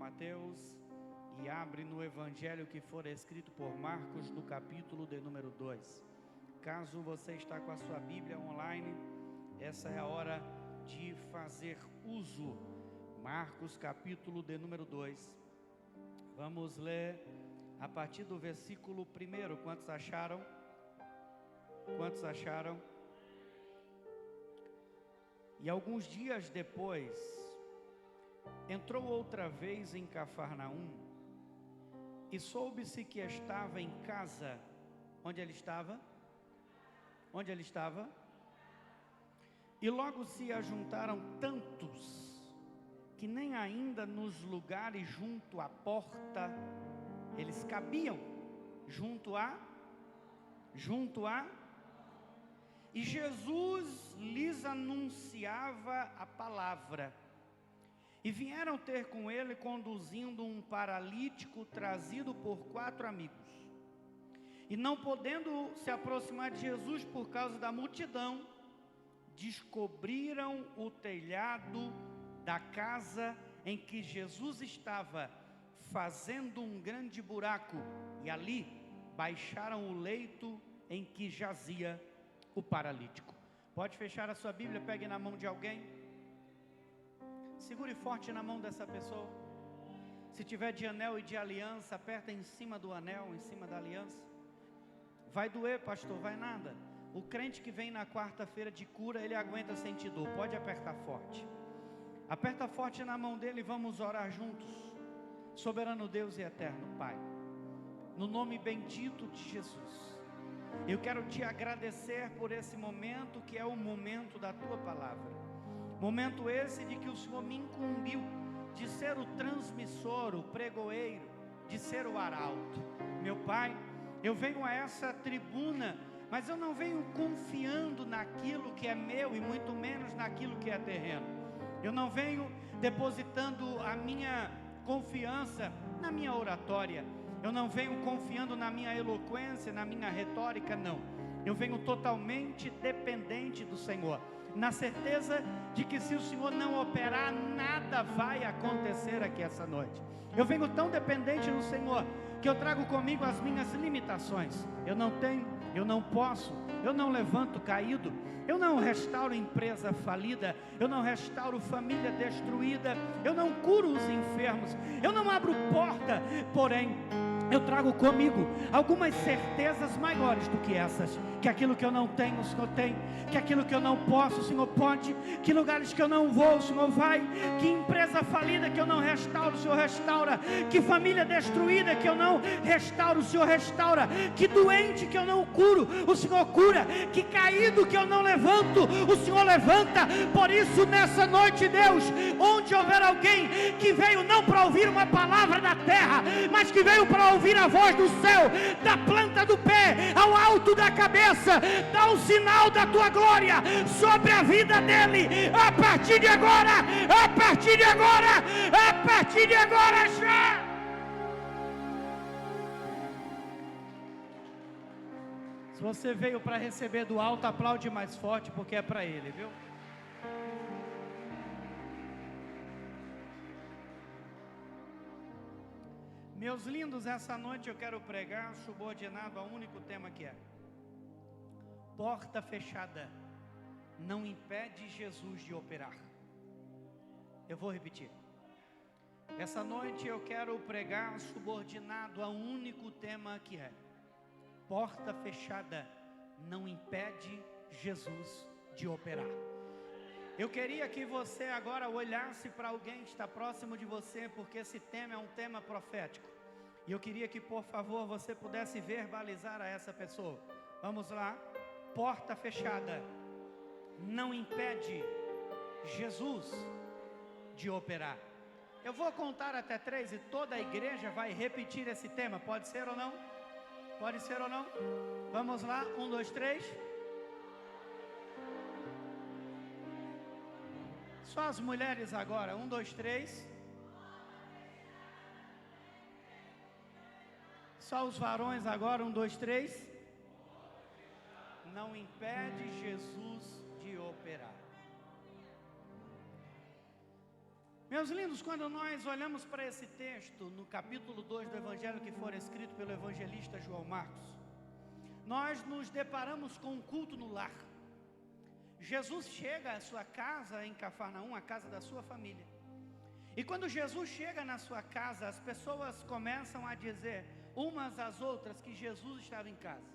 Mateus e abre no Evangelho que for escrito por Marcos, no capítulo de número 2. Caso você está com a sua Bíblia online, essa é a hora de fazer uso. Marcos, capítulo de número 2. Vamos ler a partir do versículo 1. Quantos acharam? Quantos acharam? E alguns dias depois, entrou outra vez em Cafarnaum, e soube-se que estava em casa. Onde ele estava? Onde ele estava? E logo se ajuntaram tantos, que nem ainda nos lugares junto à porta, eles cabiam, junto a, e Jesus lhes anunciava a palavra. E vieram ter com ele, conduzindo um paralítico trazido por 4 amigos. E não podendo se aproximar de Jesus por causa da multidão, descobriram o telhado da casa em que Jesus estava, fazendo um grande buraco, e ali baixaram o leito em que jazia o paralítico. Pode fechar a sua Bíblia, pegue na mão de alguém. Segure forte na mão dessa pessoa. Se tiver de anel e de aliança, aperta em cima do anel, em cima da aliança. Vai doer, pastor? Vai nada. O crente que vem na quarta-feira de cura, ele aguenta sentir dor. Pode apertar forte. Aperta forte na mão dele e vamos orar juntos. Soberano Deus e eterno Pai, no nome bendito de Jesus, eu quero te agradecer por esse momento que é o momento da tua palavra. Momento esse de que o Senhor me incumbiu de ser o transmissor, o pregoeiro, de ser o arauto. Meu Pai, eu venho a essa tribuna, mas eu não venho confiando naquilo que é meu e muito menos naquilo que é terreno. Eu não venho depositando a minha confiança na minha oratória. Eu não venho confiando na minha eloquência, na minha retórica, não. Eu venho totalmente dependente do Senhor, na certeza de que se o Senhor não operar, nada vai acontecer aqui essa noite. Eu venho tão dependente do Senhor, que eu trago comigo as minhas limitações. Eu não tenho, eu não posso, eu não levanto caído, eu não restauro empresa falida, eu não restauro família destruída, eu não curo os enfermos, eu não abro porta, porém eu trago comigo algumas certezas maiores do que essas. Que aquilo que eu não tenho, o Senhor tem. Que aquilo que eu não posso, o Senhor pode. Que lugares que eu não vou, o Senhor vai. Que empresa falida que eu não restauro, o Senhor restaura. Que família destruída que eu não restauro, o Senhor restaura. Que doente que eu não curo, o Senhor cura. Que caído que eu não levanto, o Senhor levanta. Por isso nessa noite, Deus, onde houver alguém que veio não para ouvir uma palavra da terra, mas que veio para ouvir a voz do céu, da planta do pé ao alto da cabeça, dá um sinal da tua glória sobre a vida dele, a partir de agora, a partir de agora, a partir de agora já. Se você veio para receber do alto, aplaude mais forte, porque é para ele, viu? Meus lindos, essa noite eu quero pregar subordinado ao único tema que é: porta fechada não impede Jesus de operar. Eu vou repetir. Essa noite eu quero pregar subordinado ao único tema que é: porta fechada não impede Jesus de operar. Eu queria que você agora olhasse para alguém que está próximo de você, porque esse tema é um tema profético. E eu queria que, por favor, você pudesse verbalizar a essa pessoa. Vamos lá. Porta fechada não impede Jesus de operar. Eu vou contar até 3 e toda a igreja vai repetir esse tema. Pode ser ou não? Pode ser ou não? Vamos lá. 1, 2, 3. Só as mulheres agora. 1, 2, 3. Só os varões agora. 1, 2, 3. Não impede Jesus de operar. Meus lindos, quando nós olhamos para esse texto, no capítulo 2 do Evangelho que foi escrito pelo evangelista João Marcos, nós nos deparamos com um culto no lar. Jesus chega à sua casa em Cafarnaum, a casa da sua família. E quando Jesus chega na sua casa, as pessoas começam a dizer umas às outras que Jesus estava em casa.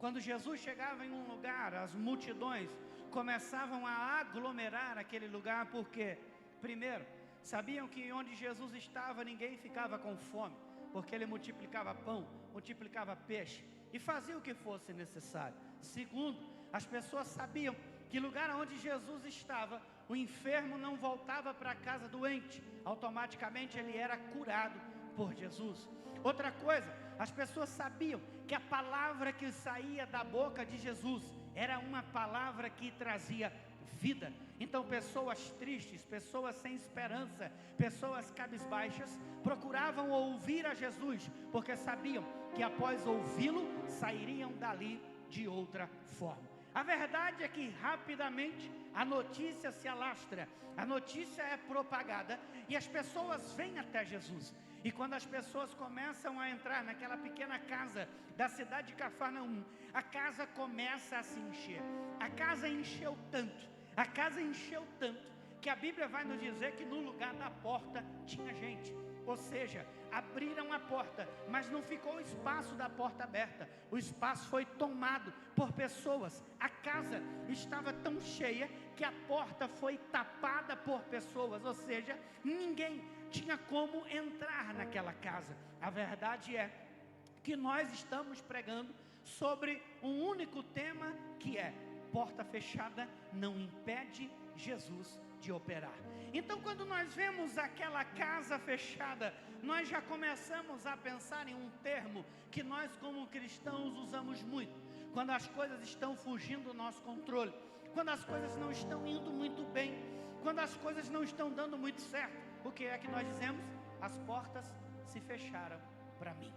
Quando Jesus chegava em um lugar, as multidões começavam a aglomerar aquele lugar, porque, primeiro, sabiam que onde Jesus estava ninguém ficava com fome, porque ele multiplicava pão, multiplicava peixe e fazia o que fosse necessário. Segundo, as pessoas sabiam que lugar onde Jesus estava, o enfermo não voltava para casa doente, automaticamente ele era curado por Jesus. Outra coisa, as pessoas sabiam que a palavra que saía da boca de Jesus era uma palavra que trazia vida. Então pessoas tristes, pessoas sem esperança, pessoas cabisbaixas, procuravam ouvir a Jesus, porque sabiam que após ouvi-lo, sairiam dali de outra forma. A verdade é que rapidamente a notícia se alastra, a notícia é propagada e as pessoas vêm até Jesus. E quando as pessoas começam a entrar naquela pequena casa da cidade de Cafarnaum, a casa começa a se encher. A casa encheu tanto, que a Bíblia vai nos dizer que no lugar da porta tinha gente. Ou seja, abriram a porta, mas não ficou o espaço da porta aberta. O espaço foi tomado por pessoas. A casa estava tão cheia que a porta foi tapada por pessoas. Ou seja, ninguém tinha como entrar naquela casa. A verdade é que nós estamos pregando sobre um único tema, que é: porta fechada não impede Jesus de operar. Então, quando nós vemos aquela casa fechada, nós já começamos a pensar em um termo que nós como cristãos usamos muito. Quando as coisas estão fugindo do nosso controle, quando as coisas não estão indo muito bem, quando as coisas não estão dando muito certo, o que é que nós dizemos? As portas se fecharam para mim.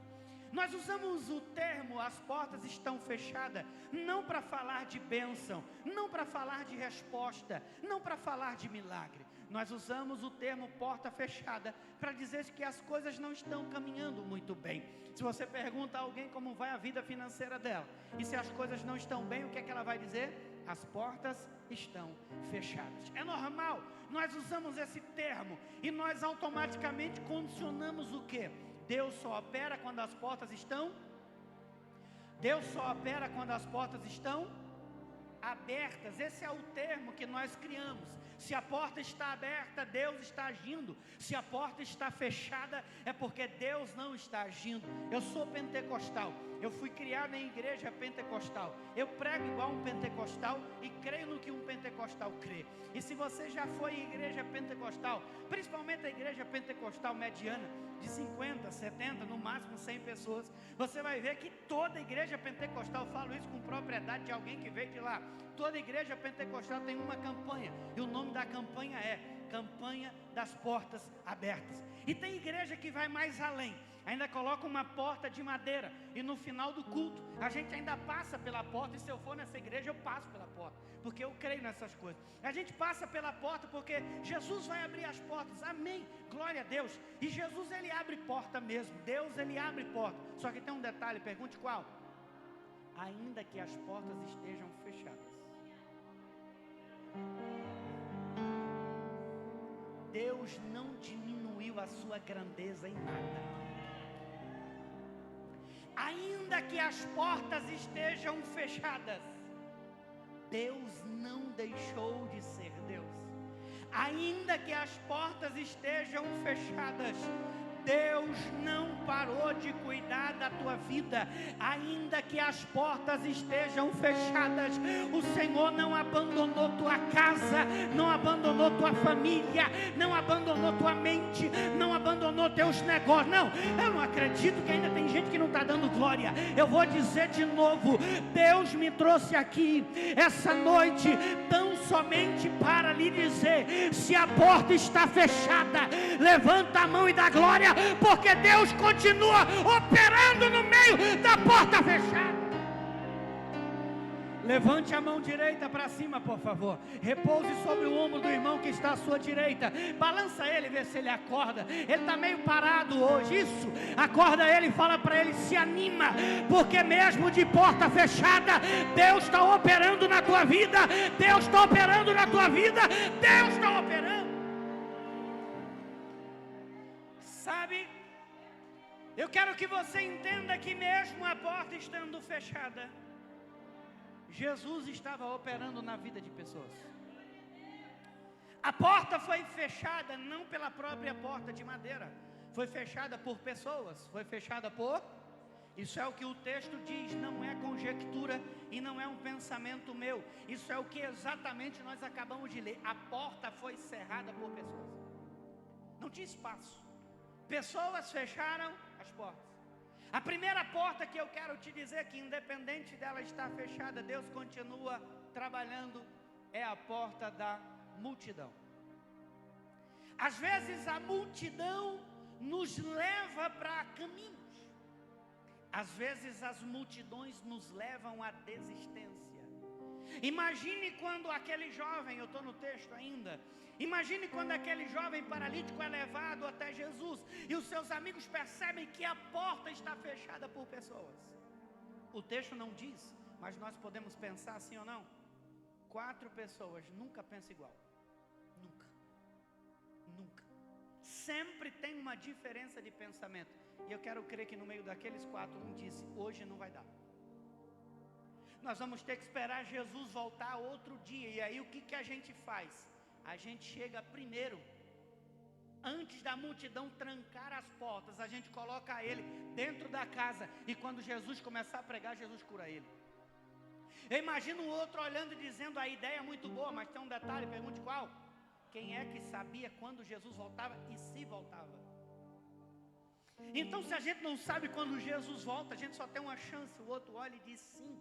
Nós usamos o termo "as portas estão fechadas" não para falar de bênção, não para falar de resposta, não para falar de milagre. Nós usamos o termo porta fechada para dizer que as coisas não estão caminhando muito bem. Se você pergunta a alguém como vai a vida financeira dela, e se as coisas não estão bem, o que é que ela vai dizer? As portas estão fechadas. É normal, nós usamos esse termo e nós automaticamente condicionamos o quê? Deus só opera quando as portas estão abertas. Esse é o termo que nós criamos. Se a porta está aberta, Deus está agindo. Se a porta está fechada, é porque Deus não está agindo. Eu sou pentecostal, eu fui criado em igreja pentecostal, eu prego igual um pentecostal e creio no que um pentecostal crê. E se você já foi em igreja pentecostal, principalmente a igreja pentecostal mediana, de 50, 70, no máximo 100 pessoas, você vai ver que toda igreja pentecostal, falo isso com propriedade de alguém que veio de lá, toda igreja pentecostal tem uma campanha, e o nome da campanha é Campanha das Portas Abertas. E tem igreja que vai mais além, ainda coloca uma porta de madeira, e no final do culto, a gente ainda passa pela porta. E se eu for nessa igreja, eu passo pela porta, porque eu creio nessas coisas. A gente passa pela porta porque Jesus vai abrir as portas, amém, glória a Deus. E Jesus, ele abre porta mesmo, Deus, ele abre porta. Só que tem um detalhe, pergunte qual? Ainda que as portas estejam fechadas, Deus não diminuiu a sua grandeza em nada. Ainda que as portas estejam fechadas, Deus não deixou de ser Deus. Ainda que as portas estejam fechadas, Deus não parou de cuidar da tua vida. Ainda que as portas estejam fechadas, o Senhor não abandonou tua casa, não abandonou tua família, não abandonou tua mente, não abandonou teus negócios. Não, eu não acredito que ainda tem gente que não está dando glória. Eu vou dizer de novo, Deus me trouxe aqui essa noite tão somente para lhe dizer: se a porta está fechada, levanta a mão e dá glória, porque Deus continua operando no meio da porta fechada. Levante a mão direita para cima, por favor. Repouse sobre o ombro do irmão que está à sua direita. Balança ele, vê se ele acorda. Ele está meio parado hoje. Isso, acorda ele e fala para ele: se anima, porque mesmo de porta fechada, Deus está operando na tua vida. Deus está operando na tua vida. Deus está operando. Sabe, eu quero que você entenda que mesmo a porta estando fechada, Jesus estava operando na vida de pessoas. A porta foi fechada não pela própria porta de madeira, foi fechada por pessoas, foi fechada por... Isso é o que o texto diz, não é conjectura e não é um pensamento meu. Isso é o que exatamente nós acabamos de ler. A porta foi cerrada por pessoas. Não tinha espaço. Pessoas fecharam as portas. A primeira porta que eu quero te dizer que independente dela estar fechada, Deus continua trabalhando, é a porta da multidão. Às vezes a multidão nos leva para caminhos. Às vezes as multidões nos levam à desistência. Imagine quando aquele jovem, eu estou no texto ainda, imagine quando aquele jovem paralítico é levado até Jesus e os seus amigos percebem que a porta está fechada por pessoas. O texto não diz, mas nós podemos pensar assim ou não? 4 pessoas nunca pensam igual. Nunca. Nunca. Sempre tem uma diferença de pensamento. E eu quero crer que no meio daqueles 4, um disse: hoje não vai dar. Nós vamos ter que esperar Jesus voltar outro dia. E aí o que a gente faz? A gente chega primeiro, antes da multidão trancar as portas, a gente coloca ele dentro da casa. E quando Jesus começar a pregar, Jesus cura ele. Eu imagino o outro olhando e dizendo: a ideia é muito boa, mas tem um detalhe, pergunte qual? Quem é que sabia quando Jesus voltava e se voltava? Então, se a gente não sabe quando Jesus volta, a gente só tem uma chance. O outro olha e diz: sim,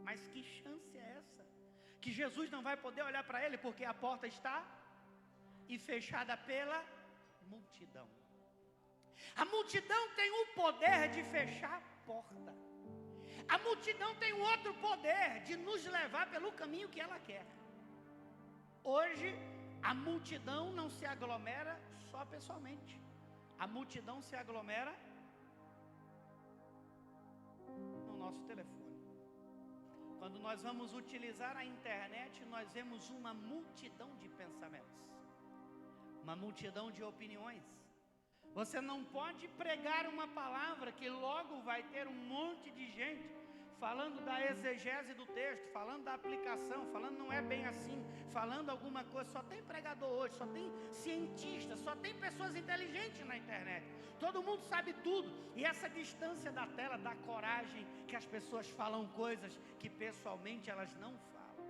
mas que chance é essa? Que Jesus não vai poder olhar para ele porque a porta está e fechada pela multidão. A multidão tem o poder de fechar a porta. A multidão tem um outro poder de nos levar pelo caminho que ela quer. Hoje, a multidão não se aglomera só pessoalmente. A multidão se aglomera no nosso telefone. Quando nós vamos utilizar a internet, nós vemos uma multidão de pensamentos, uma multidão de opiniões. Você não pode pregar uma palavra que logo vai ter um monte de gente falando da exegese do texto, falando da aplicação, falando não é bem assim, falando alguma coisa. Só tem pregador hoje, só tem cientista, só tem pessoas inteligentes na internet. Todo mundo sabe tudo. E essa distância da tela dá coragem que as pessoas falam coisas que pessoalmente elas não falam.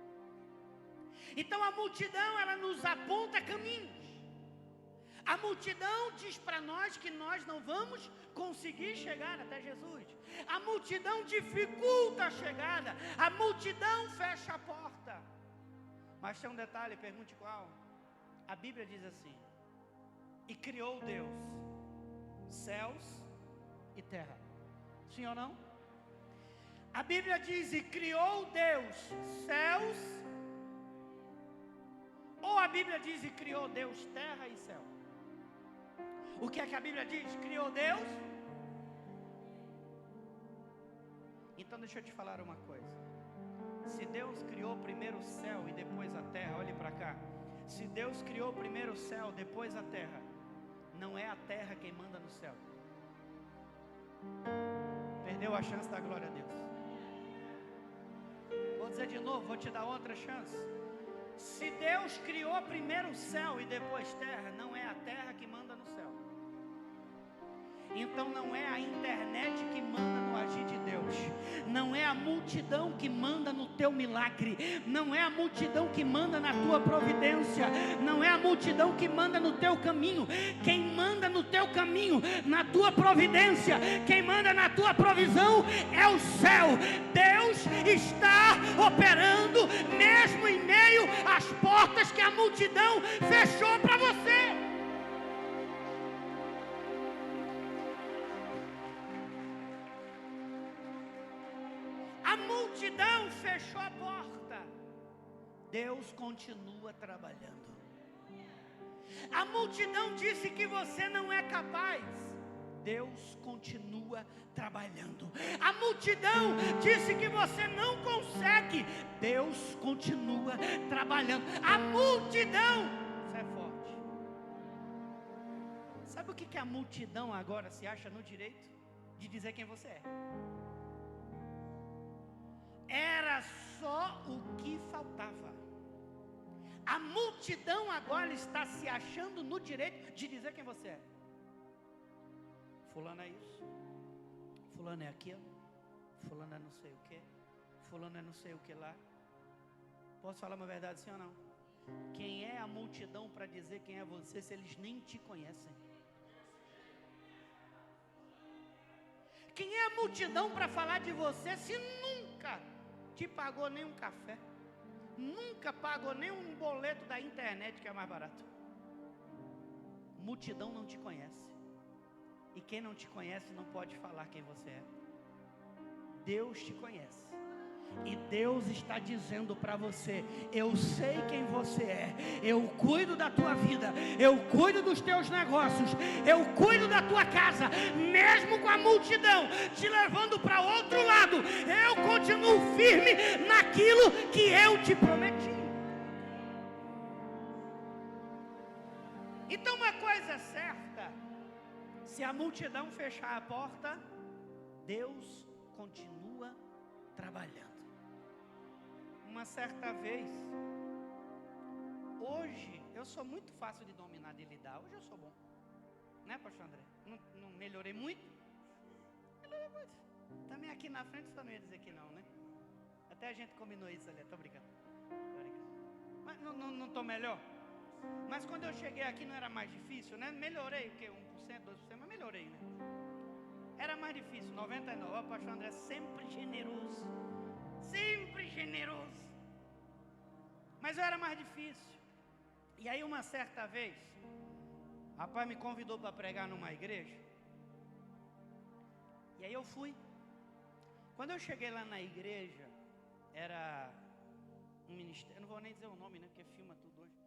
Então a multidão, ela nos aponta caminhos. A multidão diz para nós que nós não vamos conseguir chegar até Jesus. A multidão dificulta a chegada. A multidão fecha a porta. Mas tem um detalhe, pergunte qual. A Bíblia diz assim: e criou Deus céus e terra. Sim ou não? A Bíblia diz: e criou Deus céus. Ou a Bíblia diz: e criou Deus terra e céu. O que é que a Bíblia diz? Criou Deus. Então deixa eu te falar uma coisa. Se Deus criou primeiro o céu e depois a terra, olhe para cá. Se Deus criou primeiro o céu, depois a terra, não é a terra quem manda no céu. Perdeu a chance da glória a Deus. Vou dizer de novo, vou te dar outra chance. Se Deus criou primeiro o céu e depois terra, não é a terra que manda no céu. Então não é a internet que manda no agir de Deus. Não é a multidão que manda no teu milagre. Não é a multidão que manda na tua providência. Não é a multidão que manda no teu caminho. Quem manda no teu caminho, na tua providência, quem manda na tua provisão é o céu. Deus está operando mesmo em meio às portas que a multidão fechou para você. A multidão fechou a porta. Deus continua trabalhando. A multidão disse que você não é capaz. Deus continua trabalhando. A multidão disse que você não consegue. Deus continua trabalhando. A multidão, isso é forte. Sabe o que a multidão agora se acha no direito de dizer quem você é? Era só o que faltava. A multidão agora está se achando no direito de dizer quem você é. Fulano é isso, fulano é aquilo, fulano é não sei o que, fulano é não sei o que lá. Posso falar uma verdade, sim ou não? Quem é a multidão para dizer quem é você se eles nem te conhecem? Quem é a multidão para falar de você se nunca te pagou nem um café? Nunca pagou nem um boleto da internet que é mais barato? Multidão não te conhece. E quem não te conhece não pode falar quem você é. Deus te conhece. E Deus está dizendo para você: eu sei quem você é. Eu cuido da tua vida. Eu cuido dos teus negócios. Eu cuido da tua casa. Mesmo com a multidão te levando para outro lado, eu continuo firme naquilo que eu te prometi. Então uma coisa é certa: se a multidão fechar a porta, Deus continua trabalhando. Uma certa vez, hoje eu sou muito fácil de dominar, de lidar. Hoje eu sou bom, né, pastor André? Não melhorei muito? Melhorei muito. Também aqui na frente só não ia dizer que não, né? Até a gente combinou isso ali, tô brincando. Mas não estou melhor? Mas quando eu cheguei aqui não era mais difícil, né? Melhorei o quê? 1%, 2%, mas melhorei, né? Era mais difícil, 99%. O pastor André sempre generoso. Sempre generoso. Mas eu era mais difícil. E aí uma certa vez, rapaz me convidou para pregar numa igreja. E aí eu fui. Quando eu cheguei lá na igreja, era um ministério, não vou nem dizer o nome, né? Porque filma tudo hoje.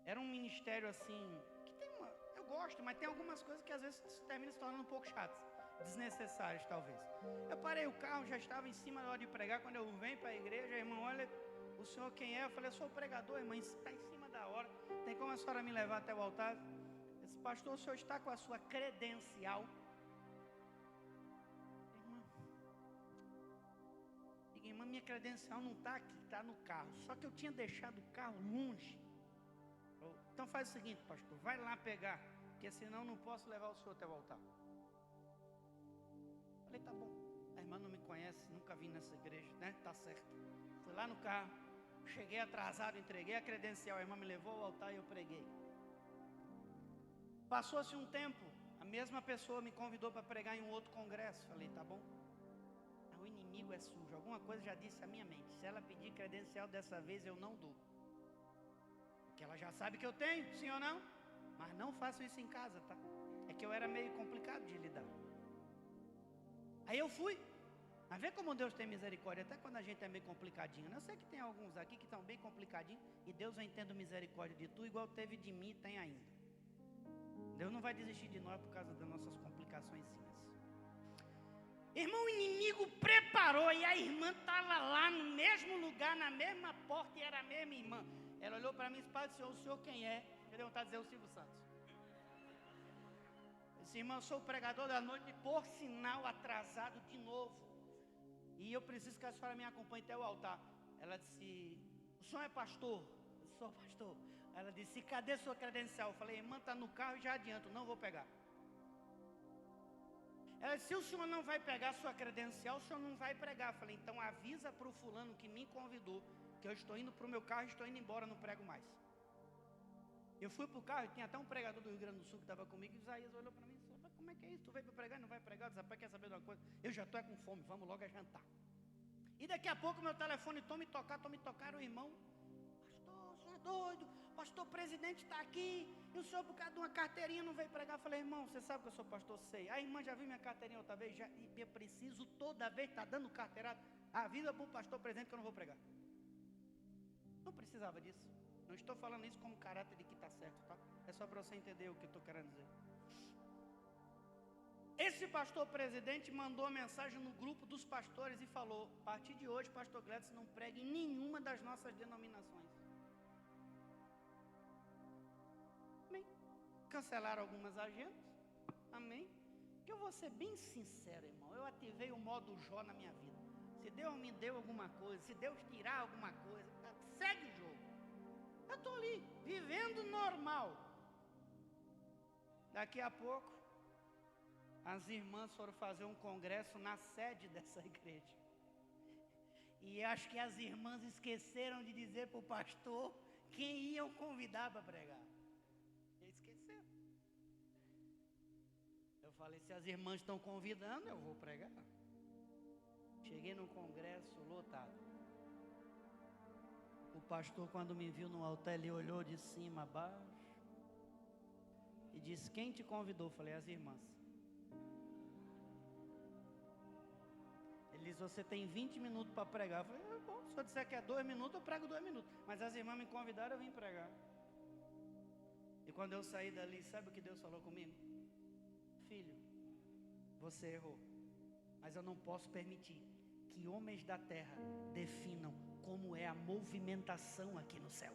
Era um ministério assim, que tem uma, eu gosto, mas tem algumas coisas que às vezes termina se tornando um pouco chatas, desnecessárias talvez. Eu parei o carro, já estava em cima da hora de pregar. Quando eu venho para a igreja, a irmã, olha, o senhor quem é? Eu falei, eu sou o pregador, irmã, está em cima da hora. Tem como a senhora me levar até o altar? Esse pastor, o senhor está com a sua credencial? Irmã, minha credencial não está aqui, está no carro. Só que eu tinha deixado o carro longe. Então faz o seguinte, pastor, vai lá pegar, porque senão não posso levar o senhor até o altar. Falei, tá bom. A irmã não me conhece, nunca vim nessa igreja, né? Tá certo. Fui lá no carro, cheguei atrasado, entreguei a credencial, a irmã me levou ao altar e eu preguei. Passou-se um tempo, a mesma pessoa me convidou para pregar em um outro congresso. Falei, tá bom. O inimigo é sujo, alguma coisa já disse a minha mente: se ela pedir credencial dessa vez eu não dou, porque ela já sabe que eu tenho, sim ou não? Mas não façam isso em casa, tá? É que eu era meio complicado de lidar. Aí eu fui. Mas vê como Deus tem misericórdia, até quando a gente é meio complicadinho, né? Eu sei que tem alguns aqui que estão bem complicadinhos, e Deus vai tendo misericórdia de tu, igual teve de mim e tem ainda. Deus não vai desistir de nós por causa das nossas complicaçõezinhas. Irmão, o inimigo preparou, e a irmã estava lá no mesmo lugar, na mesma porta, e era a mesma irmã. Ela olhou para mim e disse, Pai do Senhor, o senhor quem é? Eu dei vontade de dizer o Silvio Santos. Eu disse, irmã, eu sou o pregador da noite, por sinal atrasado de novo. E eu preciso que a senhora me acompanhe até o altar. Ela disse, o senhor é pastor? Eu sou pastor. Ela disse, cadê sua credencial? Eu falei, irmã, está no carro e já adianto, não vou pegar. Ela disse, se o senhor não vai pegar sua credencial, o senhor não vai pregar. Eu falei, então avisa para o fulano que me convidou, que eu estou indo para o meu carro e estou indo embora, não prego mais. Eu fui para o carro e tinha até um pregador do Rio Grande do Sul que estava comigo, e Isaías olhou para mim e disse, mas como é que é isso? Tu veio para pregar e não vai pregar? Eu disse, rapaz, quer saber de uma coisa? Eu já estou com fome, vamos logo jantar. E daqui a pouco meu telefone, tô me tocar, o irmão, pastor, o senhor é doido, pastor presidente está aqui, e o senhor por causa de uma carteirinha não veio pregar. Eu falei, irmão, você sabe que eu sou pastor? Sei. A irmã já viu minha carteirinha outra vez? Já, e eu preciso toda vez estar dando carteirada. Avisa para o pastor presidente que eu não vou pregar. Não precisava disso. Não estou falando isso como caráter de que está certo, tá? É só para você entender o que eu estou querendo dizer. Esse pastor presidente mandou mensagem no grupo dos pastores e falou, a partir de hoje, pastor Gladson não prega em nenhuma das nossas denominações. Amém. Cancelaram algumas agendas. Amém. Que eu vou ser bem sincero, irmão. Eu ativei o modo Jó na minha vida. Se Deus me deu alguma coisa, se Deus tirar alguma coisa, segue o jogo. Eu estou ali, vivendo normal. Daqui a pouco, as irmãs foram fazer um congresso na sede dessa igreja. E acho que as irmãs esqueceram de dizer para o pastor quem iam convidar para pregar. Esqueceram. Eu falei, se as irmãs estão convidando, eu vou pregar. Cheguei no congresso lotado. O pastor, quando me viu no altar, ele olhou de cima a baixo e disse, quem te convidou? Eu falei, as irmãs. Ele disse, você tem 20 minutos para pregar. Eu falei, bom, se eu disser que é 2 minutos, eu prego 2 minutos. Mas as irmãs me convidaram, eu vim pregar. E quando eu saí dali, sabe o que Deus falou comigo? Filho, você errou. Mas eu não posso permitir que homens da terra definam como é a movimentação aqui no céu.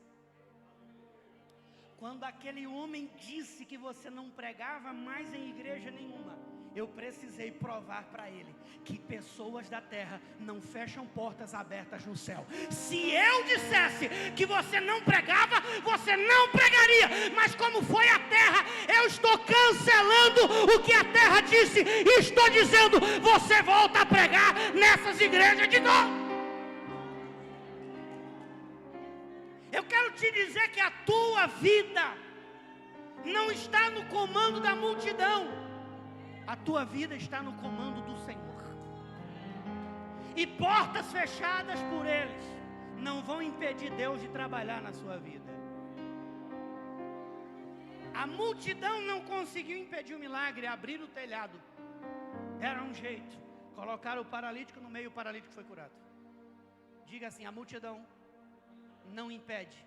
Quando aquele homem disse que você não pregava mais em igreja nenhuma, eu precisei provar para ele que pessoas da terra não fecham portas abertas no céu. Se eu dissesse que você não pregava, você não pregaria. Mas como foi a terra, eu estou cancelando o que a terra disse e estou dizendo, você volta a pregar nessas igrejas de novo. Eu quero te dizer que a tua vida não está no comando da multidão. A tua vida está no comando do Senhor. E portas fechadas por eles não vão impedir Deus de trabalhar na sua vida. A multidão não conseguiu impedir o milagre, abrir o telhado. Era um jeito. Colocaram o paralítico no meio, o paralítico foi curado. Diga assim, a multidão não impede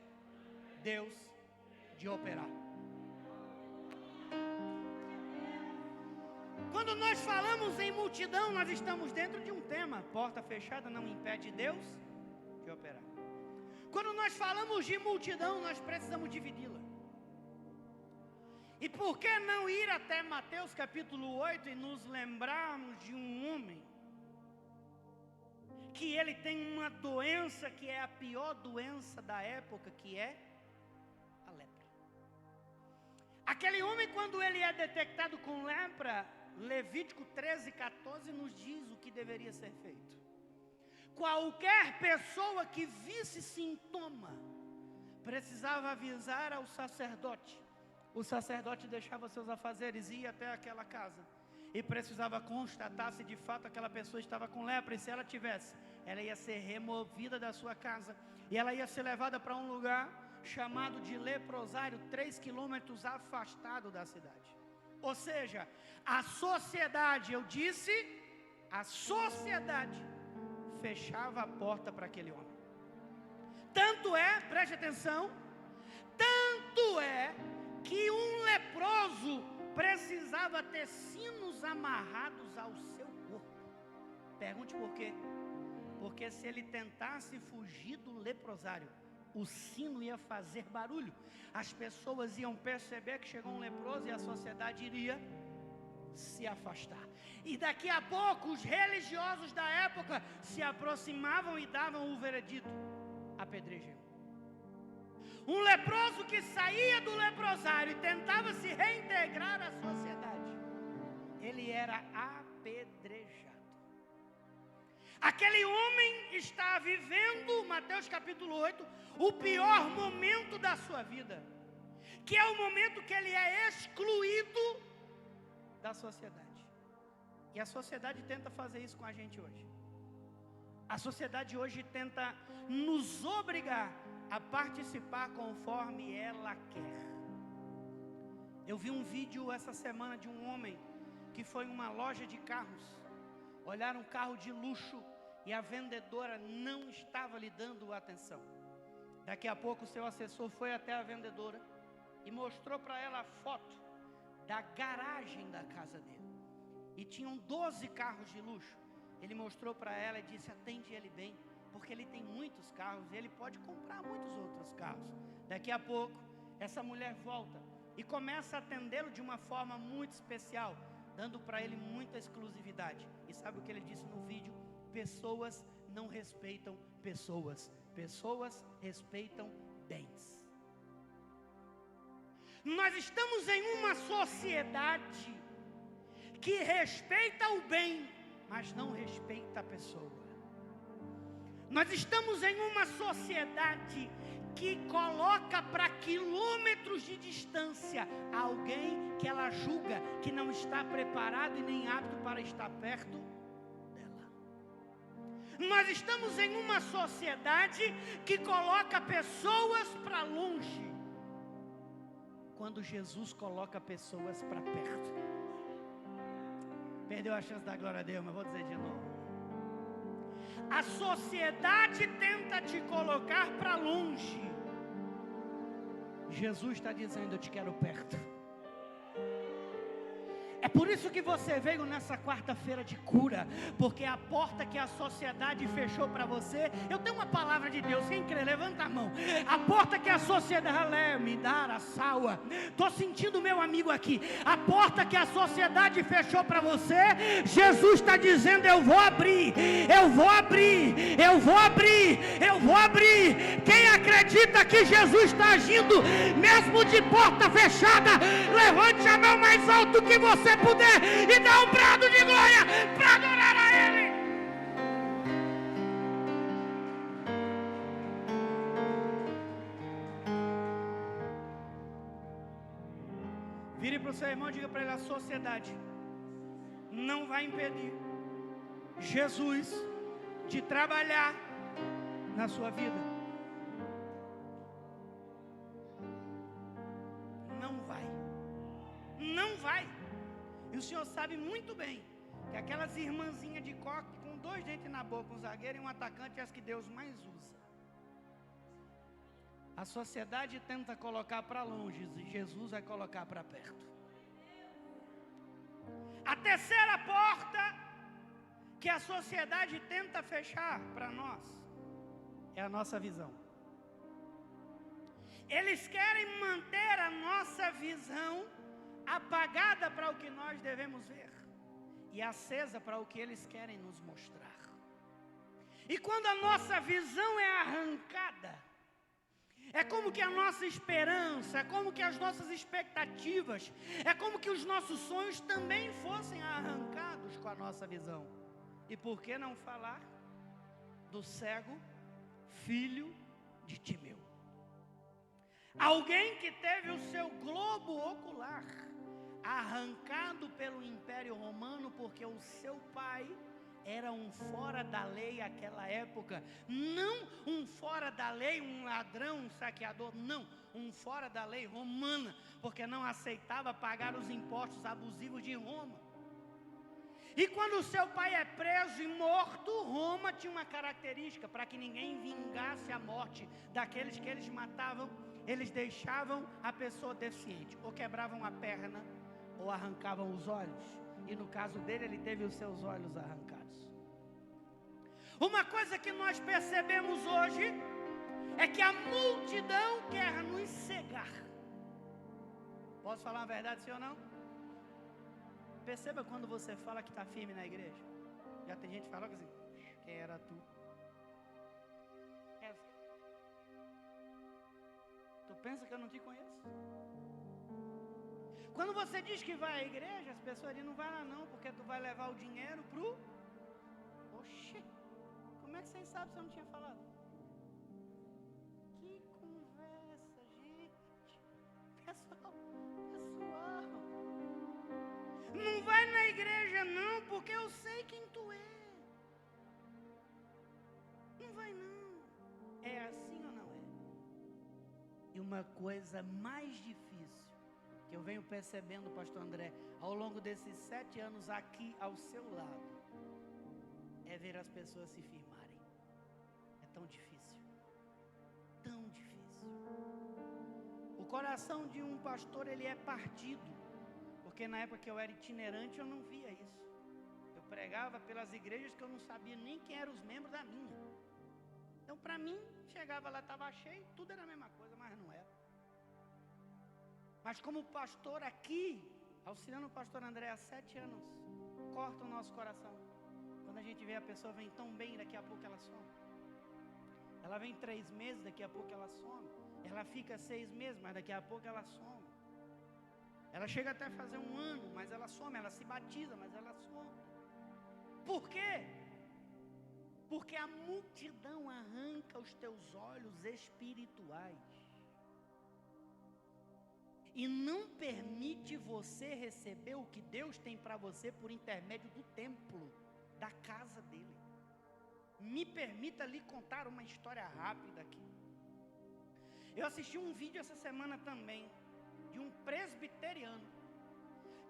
Deus de operar. Quando nós falamos em multidão, nós estamos dentro de um tema. Porta fechada não impede Deus de operar. Quando nós falamos de multidão, nós precisamos dividi-la. E por que não ir até Mateus capítulo 8 e nos lembrarmos de um homem que ele tem uma doença que é a pior doença da época, que é a lepra. Aquele homem, quando ele é detectado com lepra, Levítico 13:14 nos diz o que deveria ser feito. Qualquer pessoa que visse sintoma precisava avisar ao sacerdote. O sacerdote deixava seus afazeres e ia até aquela casa e precisava constatar se de fato aquela pessoa estava com lepra. E se ela tivesse, ela ia ser removida da sua casa e ela ia ser levada para um lugar chamado de leprosário, 3 quilômetros afastado da cidade. Ou seja, a sociedade, eu disse, a sociedade fechava a porta para aquele homem. Tanto é, preste atenção, tanto é que um leproso precisava ter sinos amarrados ao seu corpo. Pergunte por quê? Porque se ele tentasse fugir do leprosário, o sino ia fazer barulho. As pessoas iam perceber que chegou um leproso e a sociedade iria se afastar. E daqui a pouco os religiosos da época se aproximavam e davam o veredito: apedrejam. Um leproso que saía do leprosário e tentava se reintegrar à sociedade, ele era apedrejado. Aquele homem está vivendo, Mateus capítulo 8, o pior momento da sua vida, que é o momento que ele é excluído da sociedade. E a sociedade tenta fazer isso com a gente hoje. A sociedade hoje tenta nos obrigar a participar conforme ela quer. Eu vi um vídeo essa semana de um homem que foi em uma loja de carros. Olharam um carro de luxo e a vendedora não estava lhe dando atenção. Daqui a pouco o seu assessor foi até a vendedora e mostrou para ela a foto da garagem da casa dele. E tinham 12 carros de luxo. Ele mostrou para ela e disse: atende ele bem, porque ele tem muitos carros e ele pode comprar muitos outros carros. Daqui a pouco, essa mulher volta e começa a atendê-lo de uma forma muito especial, dando para ele muita exclusividade. E sabe o que ele disse no vídeo? Pessoas não respeitam pessoas, pessoas respeitam bens. Nós estamos em uma sociedade que respeita o bem, mas não respeita a pessoa. Nós estamos em uma sociedade que coloca para quilômetros de distância alguém que ela julga que não está preparado e nem apto para estar perto dela. Nós estamos em uma sociedade que coloca pessoas para longe, quando Jesus coloca pessoas para perto. Perdeu a chance da glória a Deus, mas vou dizer de novo. A sociedade tenta te colocar para longe. Jesus está dizendo: eu te quero perto. É por isso que você veio nessa quarta-feira de cura, porque a porta que a sociedade fechou para você, eu tenho uma palavra de Deus, quem crê, levanta a mão. A porta que a sociedade, me dá a salva, estou sentindo meu amigo aqui, a porta que a sociedade fechou para você, Jesus está dizendo: eu vou abrir, eu vou abrir, eu vou abrir, eu vou abrir. Quem acredita que Jesus está agindo, mesmo de porta fechada, levante a mão mais alto que você puder e dá um brado de glória para adorar a Ele. Vire para o seu irmão e diga para ele: a sociedade não vai impedir Jesus de trabalhar na sua vida. Não vai. Não vai. E o Senhor sabe muito bem que aquelas irmãzinhas de coque com 2 dentes na boca, um zagueiro e um atacante, é as que Deus mais usa. A sociedade tenta colocar para longe, Jesus vai colocar para perto. A terceira porta que a sociedade tenta fechar para nós é a nossa visão. Eles querem manter a nossa visão apagada para o que nós devemos ver e acesa para o que eles querem nos mostrar. E quando a nossa visão é arrancada, é como que a nossa esperança, é como que as nossas expectativas, é como que os nossos sonhos também fossem arrancados com a nossa visão. E por que não falar do cego filho de Timeu? Alguém que teve o seu globo ocular arrancado pelo Império Romano, porque o seu pai era um fora da lei naquela época. Não um fora da lei, um ladrão, um saqueador, não, um fora da lei romana, porque não aceitava pagar os impostos abusivos de Roma. E quando o seu pai é preso e morto, Roma tinha uma característica: para que ninguém vingasse a morte daqueles que eles matavam, eles deixavam a pessoa deficiente, ou quebravam a perna, ou arrancavam os olhos. E no caso dele, ele teve os seus olhos arrancados. Uma coisa que nós percebemos hoje é que a multidão quer nos cegar. Posso falar a verdade, sim ou não? Perceba quando você fala que está firme na igreja. Já tem gente que fala assim: quem era tu? Tu pensa que eu não te conheço? Quando você diz que vai à igreja, as pessoas dizem: não vai lá não, porque tu vai levar o dinheiro pro... Oxê, como é que vocês sabem se eu não tinha falado? Que conversa, gente. Pessoal, não vai na igreja não, porque eu sei quem tu é. Não vai não. É assim ou não é? uma coisa mais difícil que eu venho percebendo, pastor André, ao longo desses 7 anos aqui ao seu lado, é ver as pessoas se firmarem. É tão difícil, tão difícil. O coração de um pastor, ele é partido, porque na época que eu era itinerante, eu não via isso. Eu pregava pelas igrejas que eu não sabia nem quem eram os membros da minha. Então, para mim, chegava lá, estava cheio, tudo era a mesma coisa, mas não era. Mas como pastor aqui, auxiliando o pastor André há 7 anos, corta o nosso coração. Quando a gente vê a pessoa vem tão bem, daqui a pouco ela some. Ela vem 3 meses, daqui a pouco ela some. Ela fica 6 meses, mas daqui a pouco ela some. Ela chega até a fazer 1 ano, mas ela some. Ela se batiza, mas ela some. Por quê? Porque a multidão arranca os teus olhos espirituais e não permite você receber o que Deus tem para você por intermédio do templo, da casa dele. Me permita lhe contar uma história rápida aqui. Eu assisti um vídeo essa semana também de um presbiteriano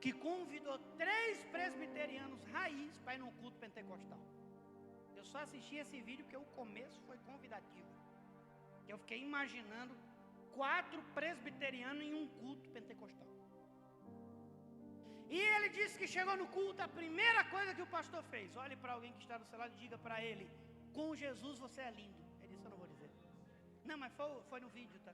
que convidou 3 presbiterianos raiz para ir no culto pentecostal. Eu só assisti esse vídeo porque o começo foi convidativo. Eu fiquei imaginando 4 presbiterianos em um culto pentecostal. E ele disse que chegou no culto, a primeira coisa que o pastor fez: olhe para alguém que está do seu lado e diga para ele: com Jesus você é lindo. Ele disse: eu não vou dizer. Não, mas foi no vídeo, tá?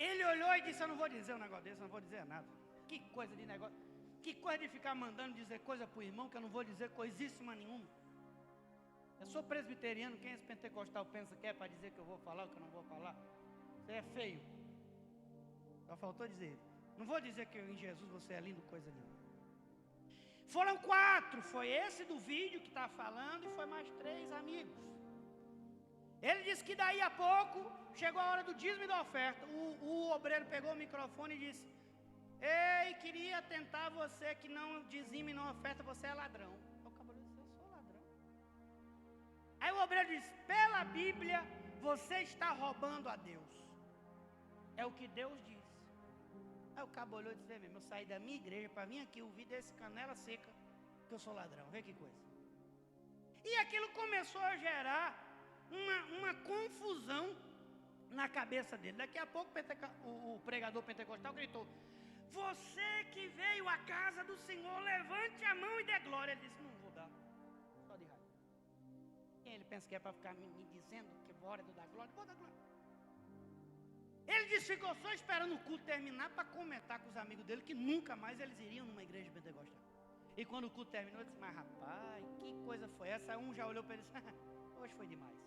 Ele olhou e disse: eu não vou dizer um negócio desse, eu não vou dizer nada. Que coisa de negócio. Que coisa de ficar mandando dizer coisa para o irmão que eu não vou dizer coisíssima nenhuma. Eu sou presbiteriano, quem é esse pentecostal pensa que é para dizer que eu vou falar ou que eu não vou falar? Você é feio. Só faltou dizer: não vou dizer que em Jesus você é lindo, coisa nenhuma. Foram 4, foi esse do vídeo que está falando e foi mais 3 amigos. Ele disse que daí a pouco chegou a hora do dízimo e da oferta. O obreiro pegou o microfone e disse: ei, queria tentar você que não dizime e não oferta, você é ladrão. O cabelo disse: eu sou ladrão. Aí o obreiro disse: pela Bíblia você está roubando a Deus. É o que Deus diz. Aí o cabo olhou e disse: vê mesmo, eu saí da minha igreja para vir aqui ouvir desse canela seca que eu sou ladrão. Vê que coisa. E aquilo começou a gerar uma confusão na cabeça dele. Daqui a pouco o pregador pentecostal gritou: você que veio à casa do Senhor, levante a mão e dê glória. Ele disse: não vou dar, só de raiva. Quem ele pensa que é para ficar me dizendo que hora de dar glória? Vou dar glória. Ele disse: ficou só esperando o culto terminar para comentar com os amigos dele que nunca mais eles iriam numa igreja pentecostal. E quando o culto terminou, ele disse: mas rapaz, que coisa foi essa? Um já olhou para ele e disse: hoje foi demais.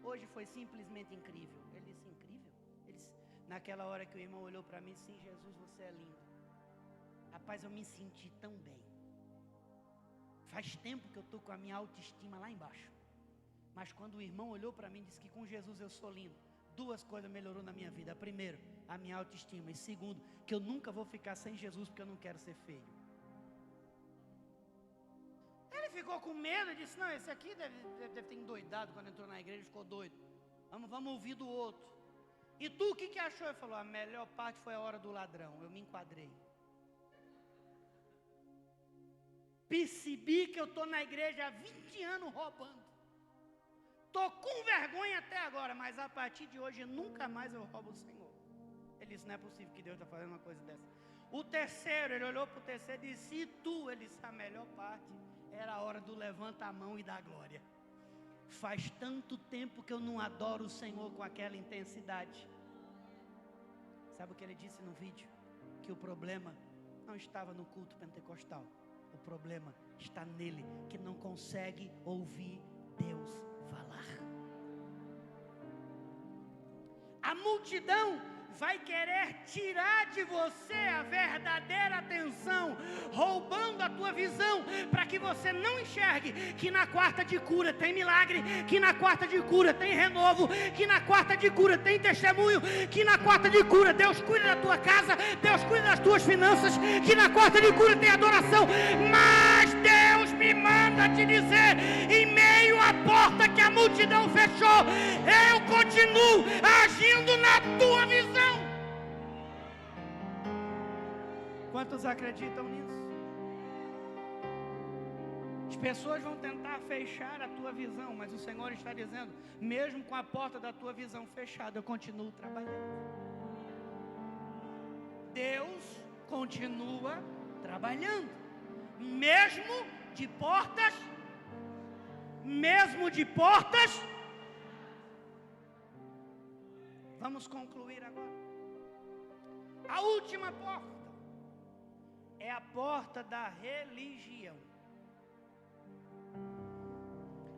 Hoje foi simplesmente incrível. Ele disse: incrível? Ele disse, naquela hora que o irmão olhou para mim e disse: sim, Jesus, você é lindo. Rapaz, eu me senti tão bem. Faz tempo que eu estou com a minha autoestima lá embaixo. Mas quando o irmão olhou para mim e disse que com Jesus eu sou lindo, 2 coisas melhorou na minha vida. Primeiro, a minha autoestima. E segundo, que eu nunca vou ficar sem Jesus porque eu não quero ser feio. Ele ficou com medo e disse: não, esse aqui deve ter endoidado quando entrou na igreja, ficou doido. Vamos ouvir do outro. E tu o que achou? Ele falou: a melhor parte foi a hora do ladrão. Eu me enquadrei. Percebi que eu estou na igreja há 20 anos roubando. Estou com vergonha até agora, mas a partir de hoje nunca mais eu roubo o Senhor. Ele disse: não é possível que Deus está fazendo uma coisa dessa. O terceiro, ele olhou para o terceiro e disse: e tu? Ele disse: a melhor parte era a hora do levanta a mão e da glória. Faz tanto tempo que eu não adoro o Senhor com aquela intensidade. Sabe o que ele disse no vídeo? Que o problema não estava no culto pentecostal. O problema está nele, que não consegue ouvir Deus falar. A multidão vai querer tirar de você a verdadeira atenção, roubando a tua visão, para que você não enxergue que na quarta de cura tem milagre, que na quarta de cura tem renovo, que na quarta de cura tem testemunho, que na quarta de cura Deus cuida da tua casa, Deus cuida das tuas finanças, que na quarta de cura tem adoração, mas Deus me manda te dizer, em meio à porta que a multidão fechou, eu continuo agindo na tua visão. Quantos acreditam nisso? As pessoas vão tentar fechar a tua visão, mas o Senhor está dizendo, mesmo com a porta da tua visão fechada, eu continuo trabalhando. Deus continua trabalhando, mesmo de portas. Vamos concluir agora. A última porta é a porta da religião.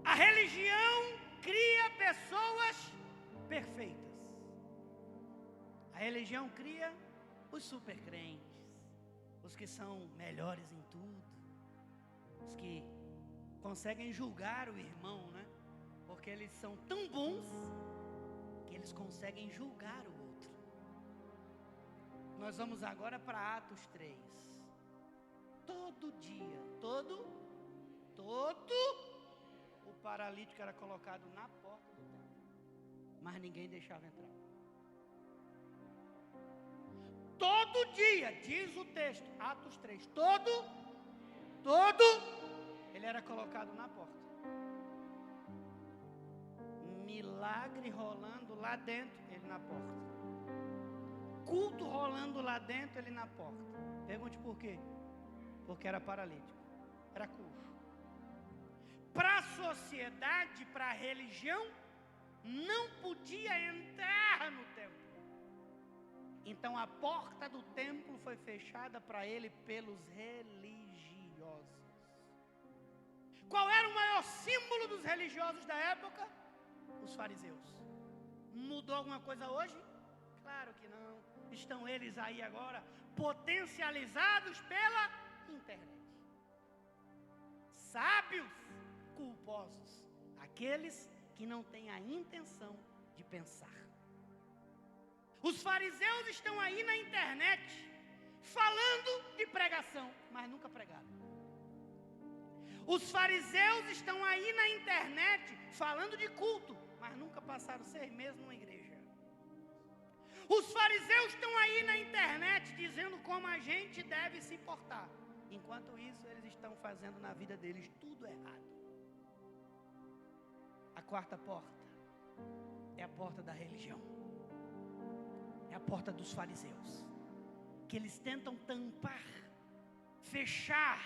A religião cria pessoas perfeitas. A religião cria os supercrentes, os que são melhores em tudo, os que conseguem julgar o irmão, né? Porque eles são tão bons que eles conseguem julgar o outro. Nós vamos agora para Atos 3. Todo dia, todo o paralítico era colocado na porta do templo, mas ninguém deixava entrar. Todo dia, diz o texto, Atos 3, todo, ele era colocado na porta. Milagre rolando lá dentro, ele na porta. Culto rolando lá dentro, ele na porta. Pergunte por quê? Porque era paralítico, era coxo. Para a sociedade, para a religião, não podia entrar no templo. Então a porta do templo foi fechada para ele pelos religiosos. Qual era o maior símbolo dos religiosos da época? Os fariseus. Mudou alguma coisa hoje? Claro que não. Estão eles aí agora, potencializados pela internet. Sábios, culposos, aqueles que não têm a intenção de pensar. Os fariseus estão aí na internet, falando de pregação, mas nunca pregaram. Os fariseus estão aí na internet, falando de culto, mas nunca passaram 6 meses numa igreja. Os fariseus estão aí na internet, dizendo como a gente deve se portar. Enquanto isso, eles estão fazendo na vida deles tudo errado. A quarta porta é a porta da religião. É a porta dos fariseus, que eles tentam tampar, fechar,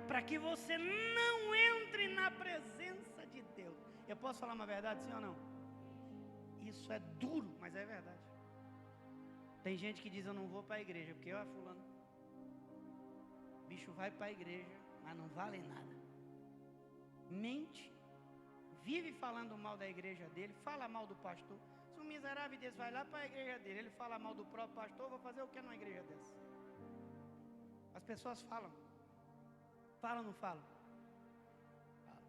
para que você não entre na presença de Deus. Eu posso falar uma verdade, sim ou não? Isso é duro, mas é verdade. Tem gente que diz, eu não vou para a igreja, porque eu, fulano, bicho vai para a igreja, mas não vale nada. Mente, vive falando mal da igreja dele, fala mal do pastor. Se um miserável desse vai lá para a igreja dele, ele fala mal do próprio pastor, vou fazer o que numa igreja dessa? As pessoas falam. Falam ou não falam? Falam.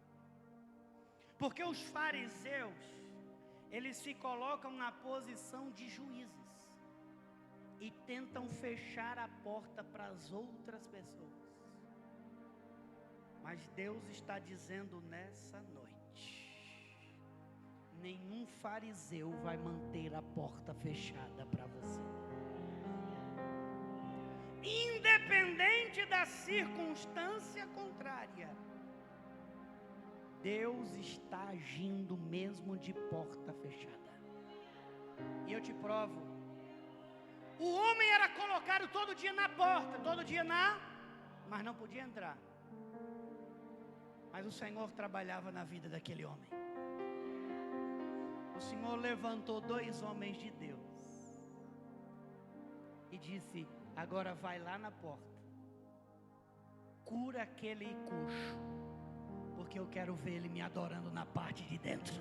Porque os fariseus, eles se colocam na posição de juízes e tentam fechar a porta para as outras pessoas. Mas Deus está dizendo nessa noite, nenhum fariseu vai manter a porta fechada para você. Independente da circunstância contrária, Deus está agindo mesmo de porta fechada. E eu te provo. O homem era colocado todo dia na porta, mas não podia entrar. Mas o Senhor trabalhava na vida daquele homem. O Senhor levantou 2 homens de Deus e disse, agora vai lá na porta, cura aquele coxo, porque eu quero ver ele me adorando na parte de dentro.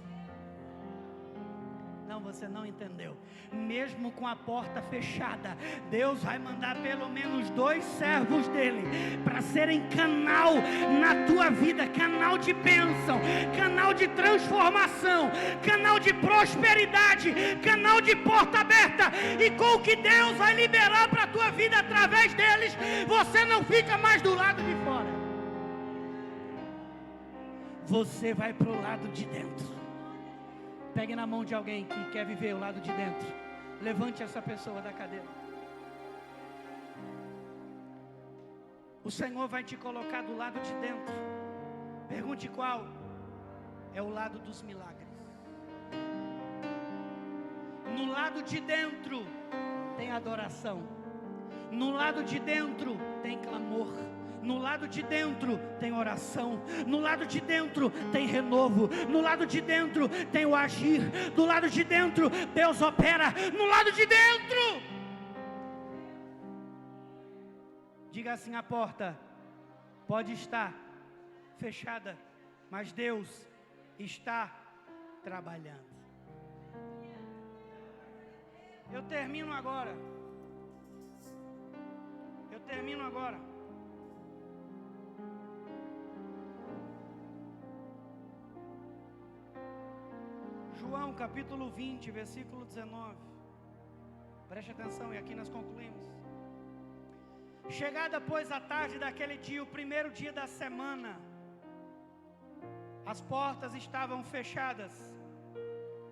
Não, você não entendeu. Mesmo com a porta fechada, Deus vai mandar pelo menos 2 servos dele para serem canal na tua vida, canal de bênção, canal de transformação, canal de prosperidade, canal de porta aberta. E com o que Deus vai liberar para a tua vida através deles, você não fica mais do lado de fora. você vai para o lado de dentro. Pegue na mão de alguém que quer viver o lado de dentro. Levante essa pessoa da cadeira. O Senhor vai te colocar do lado de dentro. Pergunte qual? É o lado dos milagres. No lado de dentro tem adoração. No lado de dentro tem clamor. No lado de dentro tem oração. No lado de dentro tem renovo. No lado de dentro tem o agir. Do lado de dentro Deus opera. No lado de dentro. Diga assim: a porta pode estar fechada, mas Deus está trabalhando. Eu termino agora. João capítulo 20, versículo 19. Preste atenção, e aqui nós concluímos. Chegada, pois, a tarde daquele dia, o primeiro dia da semana, as portas estavam fechadas,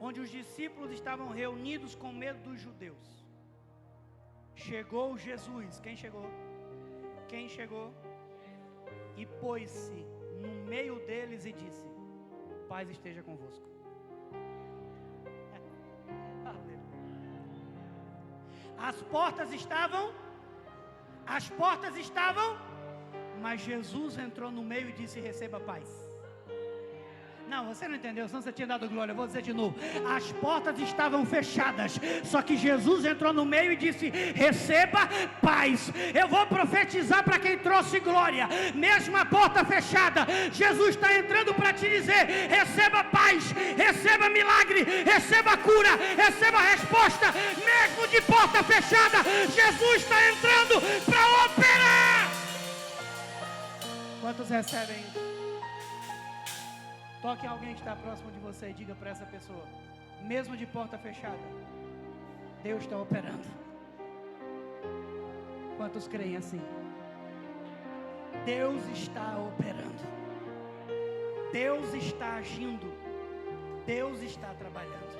onde os discípulos estavam reunidos com medo dos judeus. Chegou Jesus. Quem chegou? Quem chegou? E pôs-se no meio deles e disse: paz esteja convosco. As portas estavam, mas Jesus entrou no meio e disse: receba paz. Não, você não entendeu, senão você tinha dado glória. Eu vou dizer de novo. As portas estavam fechadas, só que Jesus entrou no meio e disse: receba paz. Eu vou profetizar para quem trouxe glória. Mesmo a porta fechada, Jesus está entrando para te dizer: receba paz, receba milagre, receba cura, receba resposta. Mesmo de porta fechada, Jesus está entrando para operar. Quantos recebem isso? Toque alguém que está próximo de você e diga para essa pessoa: mesmo de porta fechada, Deus está operando. Quantos creem assim? Deus está operando. Deus está agindo. Deus está trabalhando.